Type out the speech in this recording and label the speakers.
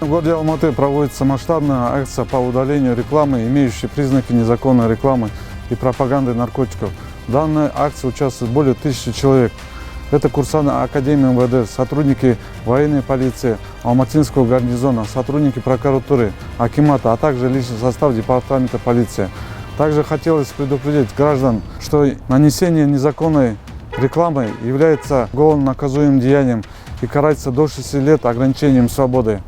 Speaker 1: В городе Алматы проводится масштабная акция по удалению рекламы, имеющей признаки незаконной рекламы и пропаганды наркотиков. В данной акции участвует более 1000 человек. Это курсанты Академии МВД, сотрудники военной полиции, Алматинского гарнизона, сотрудники прокуратуры, акимата, а также личный состав департамента полиции. Также хотелось предупредить граждан, что нанесение незаконной рекламы является уголовно наказуемым деянием и карается до 6 лет ограничением свободы.